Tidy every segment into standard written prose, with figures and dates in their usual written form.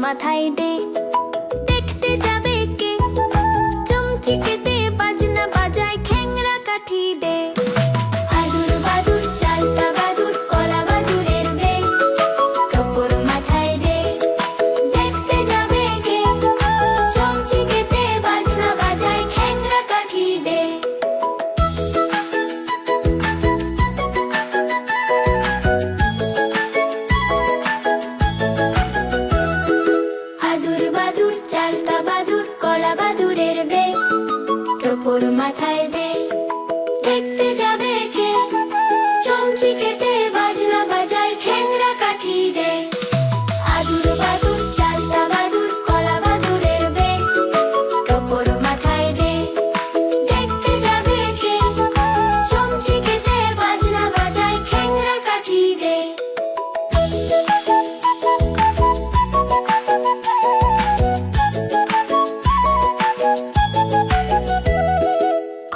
মাথায় দে, দেখতে যাবে কে? চমচিকে দে, বাজনা বাজায়, খ্যাংরা কাঠি দে। আদুর বাদুর চালতা বাদুর, কলা বাদুরের বে, টোপর মাথায় দে, দেখতে যাবে কে? চমচিকে দে, বাজনা বাজায়, খ্যাংরা কাঠি দে। আদুর বাদুর চালতা বাদুর, কলা বাদুরের বে, টোপর মাথায় দে, দেখতে যাবে কে? চমচিকে দে, বাজনা বাজায়, খ্যাংরা কাঠি দে। আদুর বাদুর চালতা বাদুর, কলা বাদুরের বে, টোপর মাথায় দে, দেখতে যাবে কে? চমচিকে দে, বাজনা বাজায়, খ্যাংরা কাঠি দে।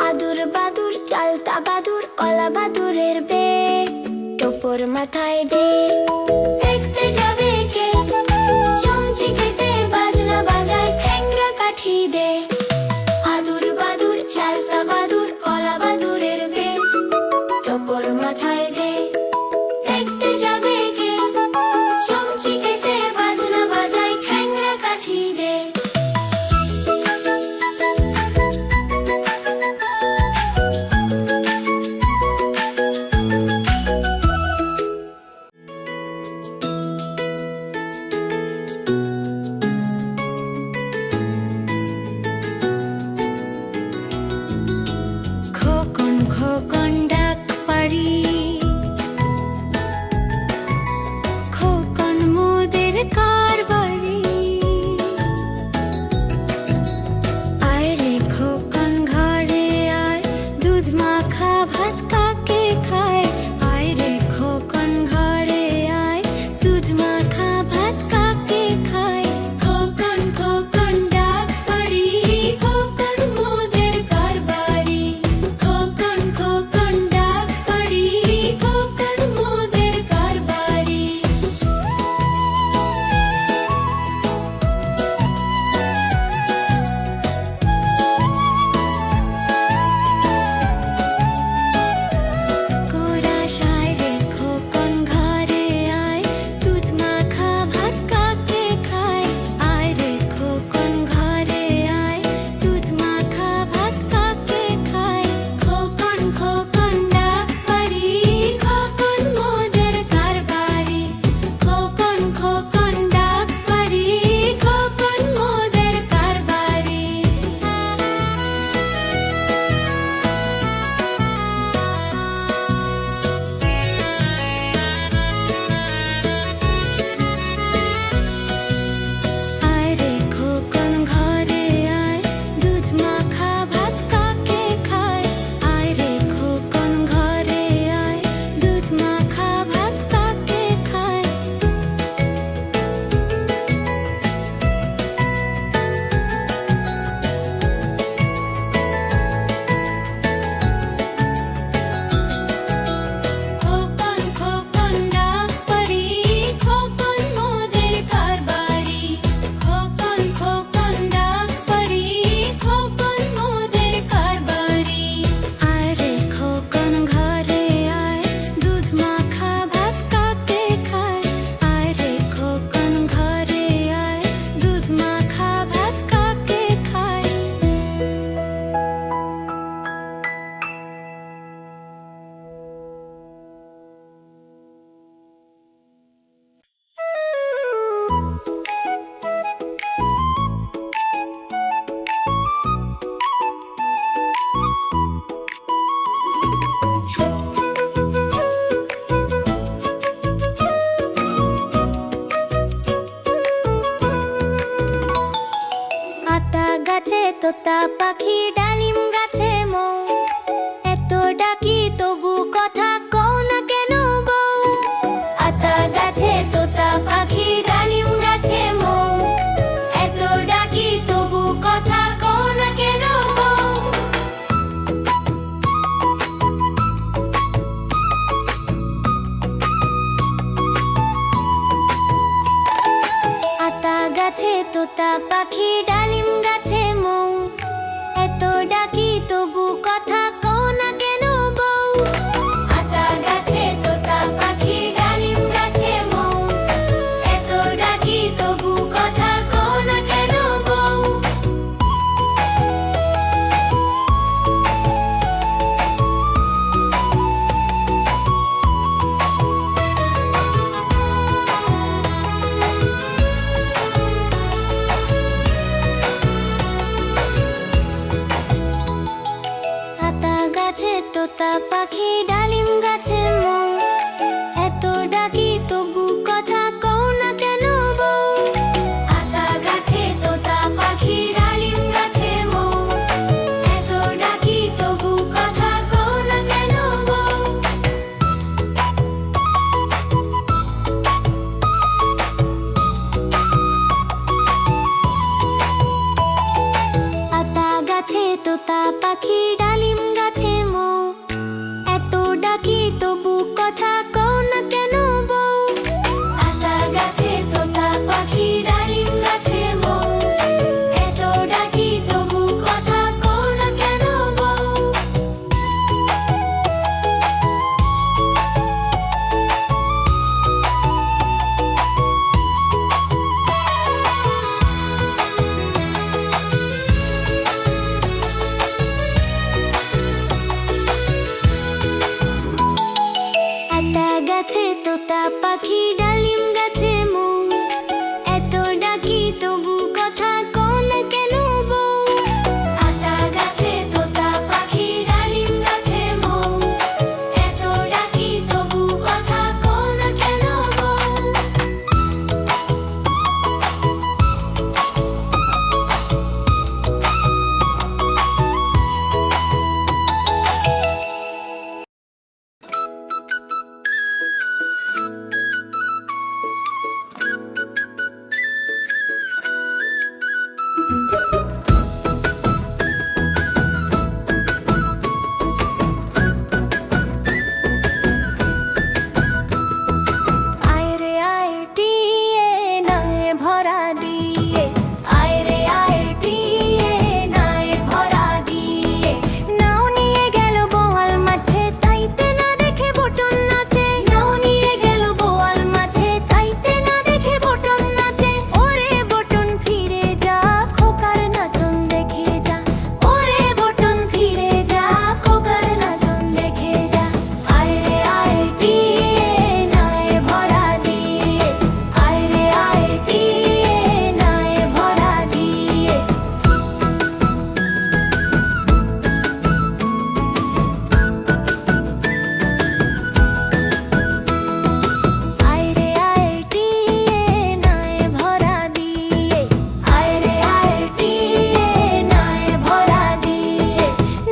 আদুর বাদুর চালতা বাদুর, কলা বাদুরের বে, টোপর মাথায় দে, দেখতে যাবে কে? চমচিকে দে, বাজনা বাজায়, খ্যাংরা কাঠি দে। আদুর বাদুর চালতা বাদুর, কলা বাদুরের বে, টোপর মাথায় দে, দেখতে যাবে কে? চমচিকে দে, বাজনা বাজায়, খ্যাংরা কাঠি দে। খোকন খোকন ডাক পারি, খোকন মোদের কারবারি। আয় রে খোকন ঘরে আয়, দুধ মাখা ভাত কাকে খায়? আয় রে খোকন ঘরে আয়, দুধ মাখা ভাত কাকে খায়? খোকন খোকন ডাক পারি, খোকন মোদের কারবারি। খোকন খোকন ডাক পারি, খোকন মোদের কারবারি। কোরাশায় রে খোকন ঘরে আয়, দুধ মাখা ভাত কাকে খায়? আয় রে খোকন ঘরে আয়, দুধ মাখা ভাত কাকে খায়? খোকন খোকন ডাক পারি, খোকন মোদের কারবারি। খোকন খোকন ডাক পারি, খোকন মোদের কারবারি। আয় রে খোকন ঘরে আয়, দুধ মাখা ভাত কাকে খায়? আয় রে খোকন ঘরে আয়, দুধ মাখা ভাত কাকে খায়? খোকন খোকন ডাক পারি, খোকন মোদের কারবারি। খোকন খোকন ডাক পারি, খোকন মোদের কারবারি। আয় রে খোকন ঘরে আয়, দুধ মাখা ভাত কাকে খায়? আয় রে খোকন ঘরে আয়, দুধ মাখা ভাত কাকে খায়? আতা গাছে তোতা পাখি, ডালিম গাছে মৌ, এত ডাকি তবু কথা কও না কেন বউ? আতা গাছে তোতা পাখি, ডালিম গাছে মৌ, এত ডাকি তবু কথা কও না কেন বউ? আতা তোতা পাখি ডালিম গাছে মৌ, এত ডাকি তবু কথা কও না কেন বউ? আতা গাছে তোতা পাখি ডালিম গাছে মৌ, এত ডাকি তবু কথা কও না কেন বউ? আতা গাছে তোতা পাখি ডালিম গাছে মৌ, এত ডাকি তবু কথা কও না কেন বউ? আতা গাছে তোতা পাখি ডালিম গাছে মৌ, এত ডাকি তবু কথা কও না কেন বউ? আতা গাছে তোতা পাখি ডালিম গাছে মৌ, এত ডাকি তবু কথা কও না কেন বউ? আতা গাছে তোতা পাখি ডালিম গাছে মৌ, এত ডাকি তবু কথা কও না কেন বউ? আতা গাছে তোতা পাখি ডালিম গাছে মৌ, এত ডাকি তবু কথা কও না কেন বউ? আতা গাছে তোতা পাখি ডালিম গাছে মৌ, এত ডাকি তবু কথা কও না কেন বউ? আয় রে আয় টিয়ে নায়ে ভরা দিয়ে, আয় রে আয় টিয়ে নায়ে ভরা দিয়ে, নাও নিয়ে গেল বোয়াল মাছে তাইতে না দেখে বটন নাচে, নাও নিয়ে গেল বোয়াল মাছে তাইতে না দেখে বটন নাচে। ওরে বটন ফিরে যা খোকার নাচন দেখে যা, ওরে বটন ফিরে যা খোকার নাচন দেখে যা। আয় রে আয় টিয়ে নায়ে ভরা দিয়ে, আয় রে আয় টিয়ে নায়ে ভরা দিয়ে। আয় রে আয় টিয়ে নায়ে ভরা দিয়ে, আয় রে আয় টিয়ে নায়ে ভরা দিয়ে,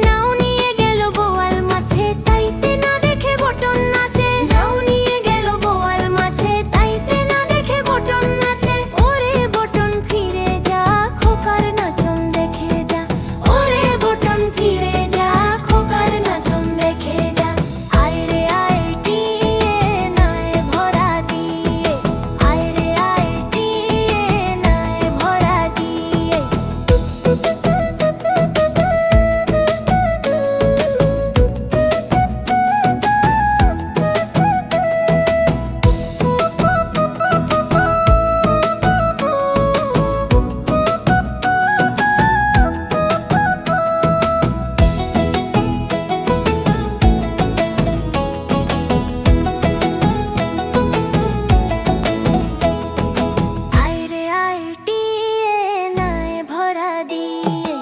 নাও নিয়ে গেল বোয়াল মাছে তাইতে না দেখে বটন নাচে, নাও নিয়ে গেল বোয়াল মাছে তাইতে না দেখে বটন নাচে। ওরে বটন ফিরে যা খোকার নাচন দেখে যা, ওরে বটন ফিরে যা খোকার নাচন দেখে যা। আয় রে আয় টিয়ে নায়ে ভরা দিয়ে, আয় রে আয় টিয়ে নায়ে ভরা দিয়ে। আয় রে আয় টিয়ে নায়ে ভরা দিয়ে,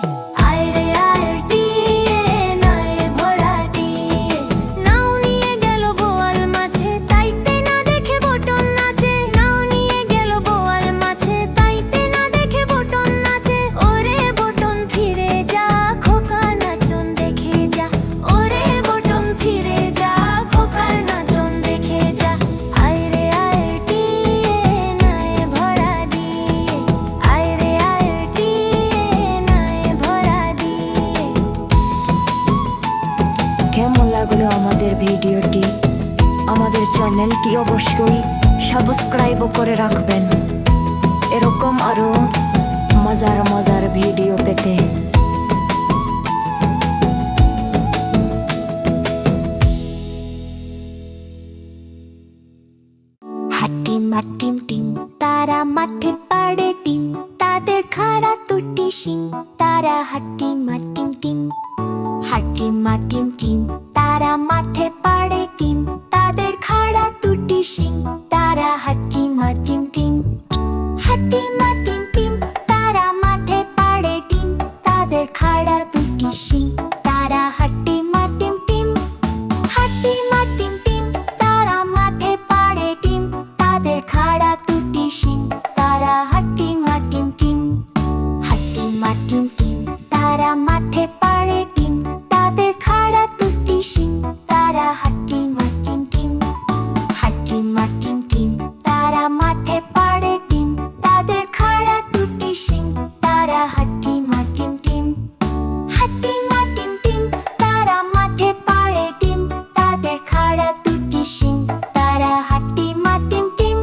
আয় রে আয় টিয়ে নায়ে ভরা দিয়ে, নাও নিয়ে গেল বোয়াল মাছে তাইতে না দেখে বটন নাচে, নাও নিয়ে গেল বোয়াল মাছে তাইতে না দেখে বটন নাচে। ওরে বটন ফিরে যা খোকার নাচন দেখে যা, ওরে বটন ফিরে যা খোকার নাচন দেখে যা। আয় রে আয় টিয়ে নায়ে ভরা দিয়ে, আয় রে আয় টিয়ে নায়ে ভরা দিয়ে। কেমন লাগলো আমাদের ভিডিওটি? আমাদের চ্যানেলটি অবশ্যই সাবস্ক্রাইব করে রাখবেন। এরকম আরো মজার মজার ভিডিও পেতে হাটিম হাটিম টিম তারা মাঠে পাড়ে ডিম তাদের খাড়া দুটি শিং তারা হাটিম হাটিম টিম হাটিম হাটিম টিম তারা মাঠে পাড়ে ডিম তাদের খাড়া দুটি শিং তারা হাটিম হাটিম টিম হাটিম হাটিম টিম তারা মাঠে পাড়ে ডিম তাদের খাড়া দুটি শিং তারা হাটিম হাটিম টিম হাটিম হাটিম টিম তারা মাঠে পাড়ে ডিম তাদের খাড়া দুটি শিং তারা হাটিম হাটিম টিম হাটিম হাটিম টিম তারা মাঠে পাড়ে ডিম তাদের খাড়া দুটি শিং তারা হাটিম হাটিম টিম হাটিম হাটিম টিম তারা মাঠে পাড়ে ডিম তাদের খাড়া দুটি শিং তারা হাটিম হাটিম টিম হাটিম হাটিম টিম তারা মাঠে পাড়ে ডিম তাদের খাড়া দুটি শিং তারা হাটিম হাটিম টিম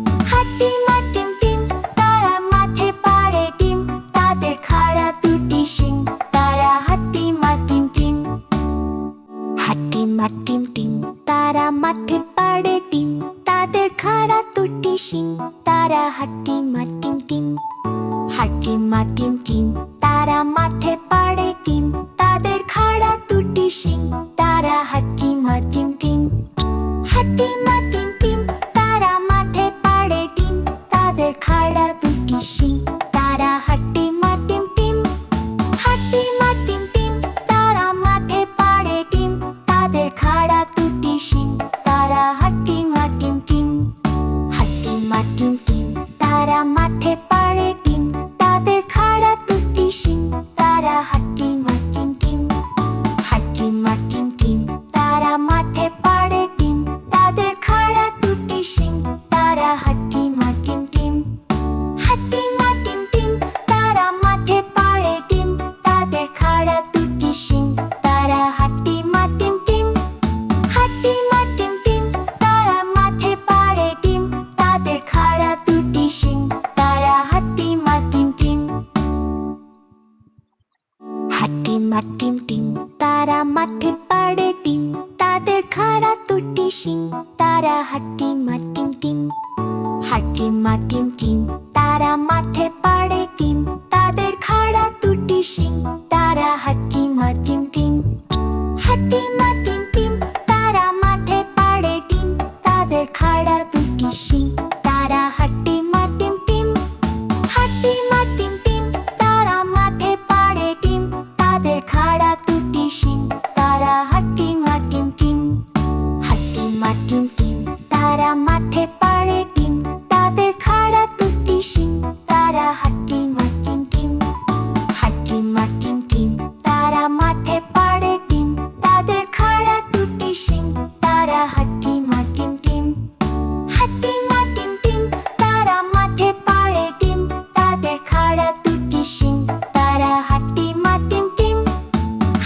হাটিম হাটিম টিম তারা মাঠে পাড়ে ডিম তাদের খাড়া দুটি শিং তারা হাটিম হাটিম টিম হাটিম হাটিম টিম তারা মাঠে পাড়ে ডিম তাদের খাড়া দুটি শিং তারা হাটিম হাটিম টিম হাটিম হাটিম টিম তারা মাঠে পাড়ে ডিম তাদের খাড়া দুটি শিং তারা হাটিম হাটিম টিম হাটিম হাটিম টিম তারা মাঠে পাড়ে ডিম তাদের খাড়া দুটি শিং তারা হাটিম হাটিম টিম হাটিম হাটিম টিম তারা মাঠে পাড়ে ডিম তাদের খাড়া দুটি শিং তারা হাটিম হাটিম টিম হাটিম হাটিম টিম তারা মাঠে পাড়ে ডিম তাদের খাড়া দুটি শিং তারা হাটিম হাটিম টিম হাটিম হাটিম টিম তারা মাঠে পাড়ে ডিম তাদের খাড়া দুটি শিং তারা হাটিম হাটিম টিম হাটিম হাটিম টিম তারা মাঠে পাড়ে ডিম তাদের খাড়া দুটি শিং তারা হাটিম হাটিম টিম হাটিম হাটিম টিম তারা মাঠে পাড়ে ডিম তাদের খাড়া দুটি শিং তারা হাটিম হাটিম টিম হাটিম হাটিম টিম তারা মাঠে পাড়ে ডিম তাদের খাড়া দুটি শিং তারা হাটিম হাটিম টিম হাটিম হাটিম টিম তারা মাঠে পাড়ে ডিম তাদের খাড়া দুটি শিং তারা হাটিম হাটিম টিম হাটিম হাটিম টিম তারা মাঠে পাড়ে ডিম তাদের খাড়া দুটি শিং তারা হাটিম হাটিম টিম হাটিম হাটিম টিম তারা মাঠে পাড়ে ডিম তাদের খাড়া দুটি শিং তারা হাটিম হাটিম টিম হাটিম হাটিম টিম তারা মাঠে পাড়ে ডিম তাদের খাড়া দুটি শিং তারা হাটিম হাটিম টিম হাটিম হাটিম টিম তারা মাঠে পাড়ে ডিম তাদের খাড়া দুটি শিং তারা হাটিম হাটিম টিম হাটিম হাটিম টিম তারা মাঠে পাড়ে ডিম তাদের খাড়া দুটি শিং তারা হাটিম হাটিম টিম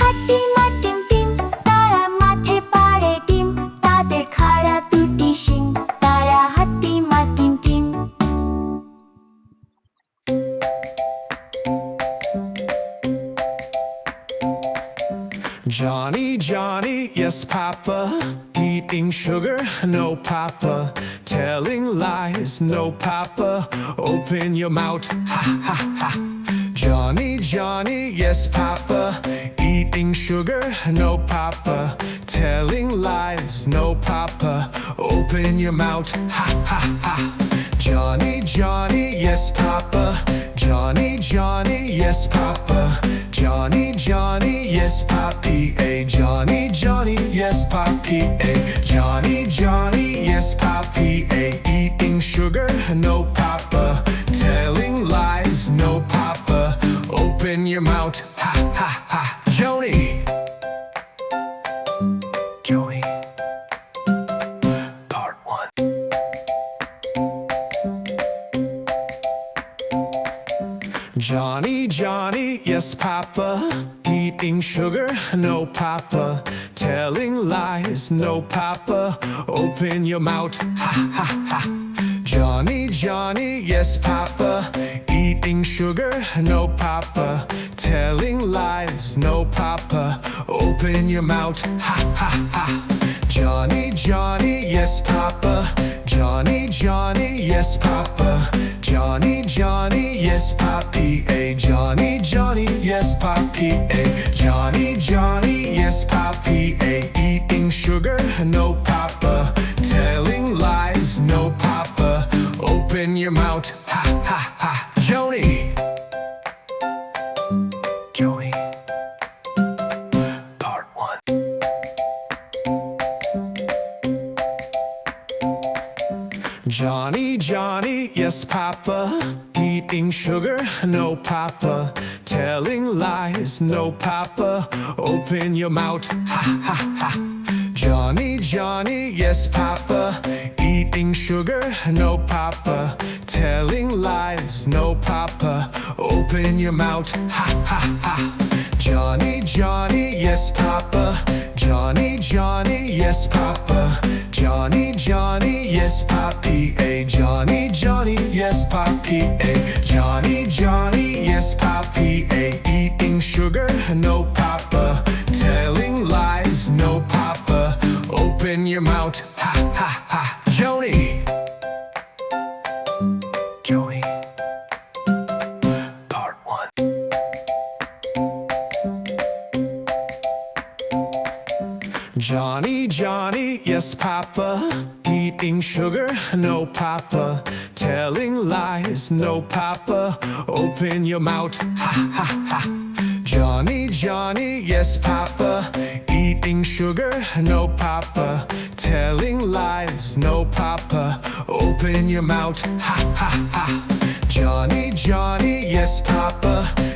হাটিম হাটিম টিম তারা মাঠে পাড়ে ডিম তাদের খাড়া দুটি শিং তারা হাটিম হাটিম team Johnny, Johnny, yes, Papa. Eating sugar, no, Papa. Telling lies, no, Papa. Open your mouth, ha, ha, ha. Johnny, Johnny, yes, Papa. Eating sugar, no, Papa. Telling lies, no, Papa. Open your mouth, ha, ha, ha. Johnny, Johnny, yes, Papa. Johnny, Johnny, yes, Papa. Johnny, Johnny, yes, Papi. A Johnny, Johnny, yes, Papi. A Johnny, Johnny, yes, Papi. A eating sugar, no, Papa. Telling lies, no, Papa. Open your mouth, ha, ha, ha. Joni. Joni. Part 1. Johnny, Johnny, yes, Papa. Eating sugar, no, Papa. Telling lies, no, Papa. Open your mouth, ha, ha, ha. Johnny, Johnny, yes, Papa. Eating eating sugar, no papa. Telling lies, no papa. Open your mouth, ha ha ha. Johnny, Johnny, yes papa. Johnny, Johnny, yes papa. Johnny, Johnny, yes papi. A Johnny, Johnny, yes papi. A Johnny, Johnny, yes papi. A eating sugar, no papa. Telling lies, no papa. Open your mouth, ha ha ha. Joni, Joni. Part 1. Johnny, Johnny, yes papa. Eating sugar, no papa. Telling lies, no papa. Open your mouth, ha ha ha. Johnny, Johnny, yes papa. Eating sugar, no papa. Telling lies, no papa. Open your mouth, ha ha ha. Johnny, Johnny, yes papa. Johnny, Johnny, yes papa. Johnny, Johnny, yes papi. A Johnny, Johnny, yes papi. A Johnny, Johnny, yes papi. A eating sugar, no papa. Telling lies, no papa. Open your mouth, ha ha ha. Joni, Joni. Part 1. Johnny, Johnny, yes papa. Eating sugar, no papa. Telling lies, no papa. Open your mouth, ha ha ha. Johnny, Johnny, yes papa. Eating sugar, no papa. Telling lies, no papa. Open your mouth, ha ha ha. Johnny, Johnny, yes papa.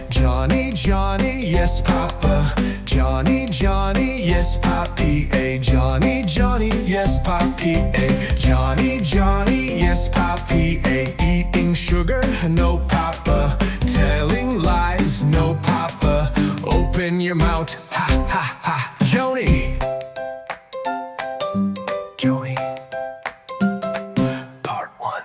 Johnny, Johnny, yes papa. Johnny, Johnny, yes papi. A Johnny, Johnny, yes papi. A Johnny, Johnny, yes papi. A eating sugar, no papa. Telling lies, no papa. Open your mouth, ha ha ha. Joni, Joni. Part 1.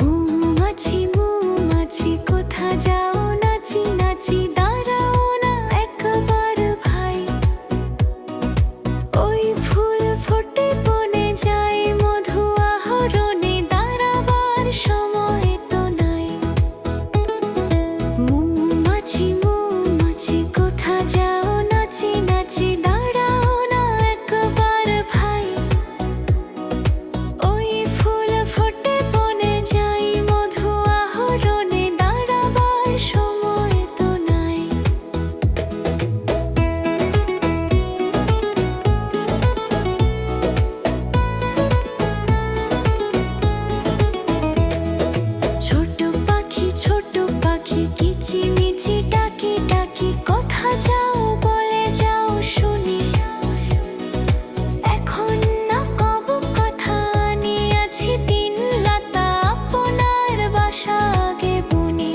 মৌমাছি মৌমাছি কোথা যাও নাচি নাচি দাঁড়াও না একবার ভাই ওই ফুল ফোটে বনে যায় মধু আহরণে দাঁড়াবার সময় তো নাই মৌমাছি মৌমাছি কোথা যাও নাচি নাচি দাঁড়াও না একবার ভাই ওই ফুল ফোটে বনে যাই মধু আহরণে দাঁড়াবার সময় তো নাই ছোট পাখি কিচিমিচি ডাকি ডাকি কোথা যাও বলে যাও শুনি এখন না কব কথা নিয়েছি তিন লতা আপনার বাসা আগে বুনি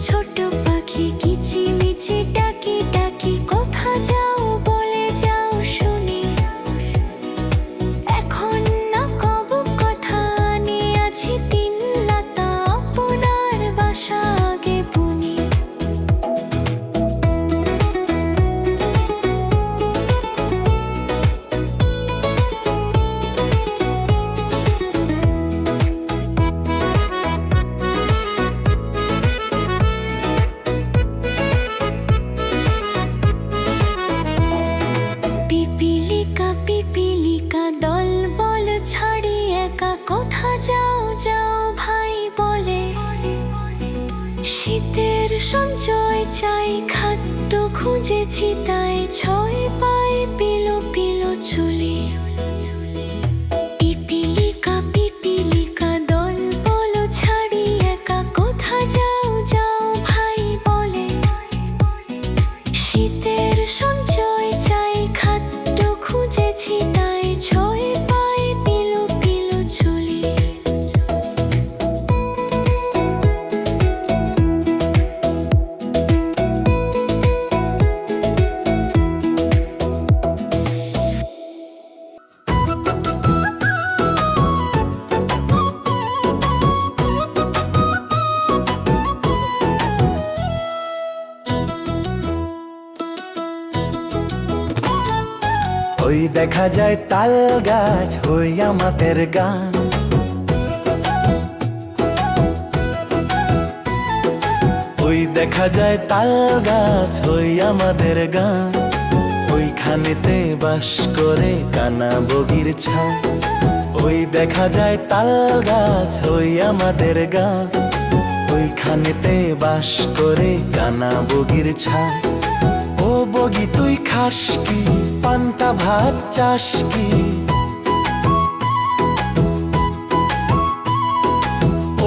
ছোট পাখি কিচিমিচি ডাকি ডাকি কোথা যাও বলে যাও শুনি এখন না কব কথা নিয়েছি তিন লতা আপনার বাসা আগে বুনি পিপিলিকা দল বল ছাড়ি একা কোথা যাও যাও ভাই বলে শীতের সঞ্চয় চাই খাদ্য খুঁজেছি তাই ছয় পায়ে পিলো পিলো চুলি পিপিলিকা দল বল ছাড়ি একা কোথা যাও যাও ভাই বলে শীতের সঞ্চয় চাই খাদ্য খুঁজেছি তাই ছয় পায়ে পিলো পিলো চুলি দেখা যায় তাল গাছ হই আমাদের গান। ওই দেখা যায় তাল গাছ হই আমাদের গান। ওইখানেতে বাস করে কানা বগির ছান। ওই দেখা যায় তাল গাছ হই আমাদের গান। ওইখানেতে বাস করে কানা বগির ছান। ও বগি তুই খাস কি, পান্তা ভাত চাস কি?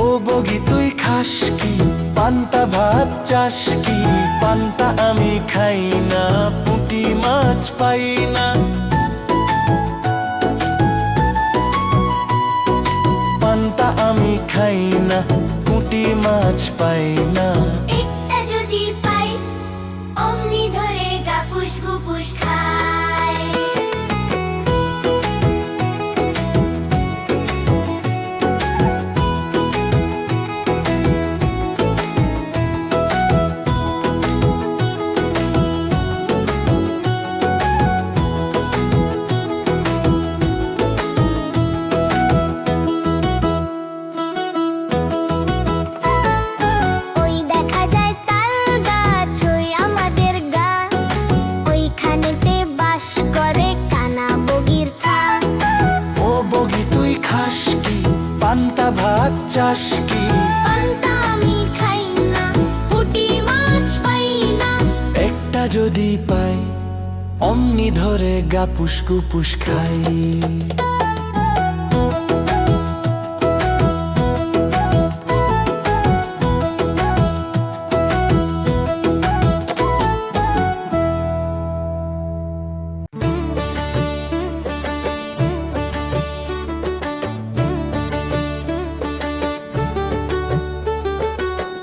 ও বগি তুই খাস কি, পান্তা ভাত চাস কি? পান্তা আমি খাই না, পুঁটি মাছ পাই না। পান্তা আমি খাই না, পুঁটি মাছ পাই না। একটা যদি পাই অমনি ধরে গাপুস গুপুস খায়। ওই দেখা যায় তাল গাছ হই আমাদের গান। ওইখানেতে বাস করে কানা বগির ছান। ও বগি তুই খাস কি, পান্তা ভাত চাস কি? পান্তা আমি খাই না, পুঁটি মাছ পাই না। একটা যদি পাই অমনি ধরে গাপুস গুপুস খাই।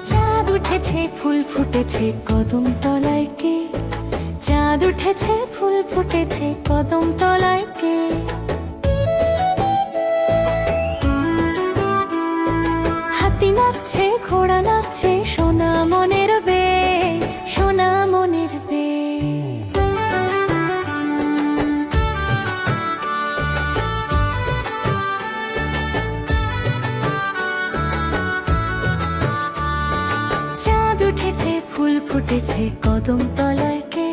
চাঁদ উঠেছে ফুল ফুটেছে কদম তলায় কে? চাঁদ উঠেছে ফুল ফুটেছে কদম তলায় কে? হাতি নাচছে ঘোড়া নাচছে সোনা মনের বে, সোনা মনের বে। চাঁদ উঠেছে ফুল ফুটেছে কদম তলায় কে?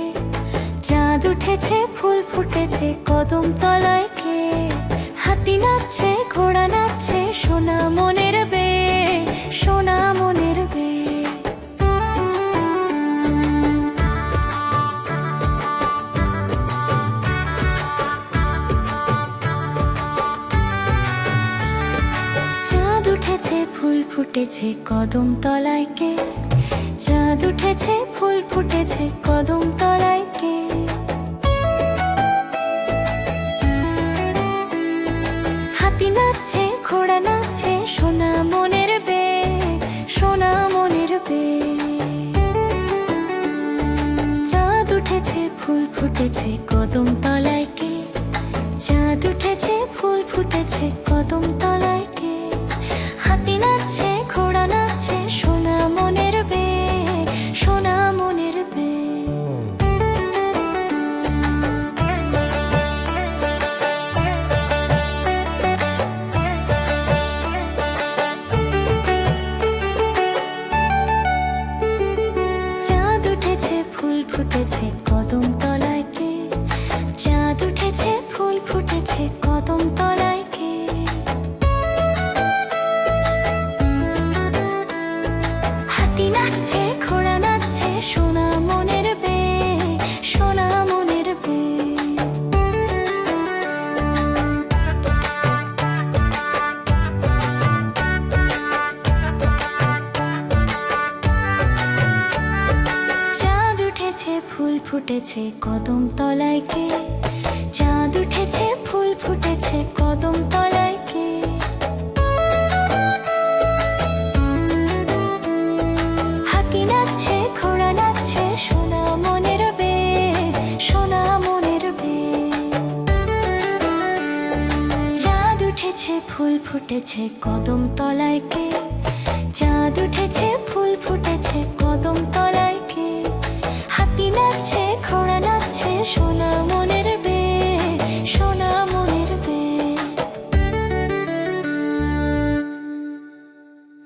চাঁদ উঠেছে ফুল ফুটেছে কদম তলায় কে? হাতি নাচছে ঘোড়া নাচছে সোনা মনের বে, সোনা মনের বে। চাঁদ উঠেছে ফুল ফুটেছে কদম তলায় কে? চাঁদ উঠেছে ফুল ফুটেছে কদম তলায় কে? হাতি নাচছে ঘোড়া নাচছে সোনা মনের বে, সোনা মনের বে। চাঁদ উঠেছে ফুল ফুটেছে কদম তলায় কে? চাঁদ উঠেছে ফুল ফুটেছে কদম তলায় কে? হাতি নাচছে ঘোড়া নাচছে সোনা মনের বে, সোনা মনের বে। চাঁদ উঠেছে ফুল ফুটেছে কদম তলায় কে? চাঁদ উঠেছে ফুল ফুটেছে কদম তলায় কে? হাতি নাচছে ঘোড়া নাচছে সোনা মনের বে, সোনা মনের বে। চাঁদ উঠেছে ফুল ফুটেছে কদম তলায় কে? চাঁদ উঠেছে ফুল ফুটেছে কদম তলায় কে? হাতি নাচছে ঘোড়া নাচছে সোনা মনের বে, সোনা মনের বে। চাঁদ উঠেছে ফুল ফুটেছে কদম তলায় কে? চাঁদ উঠেছে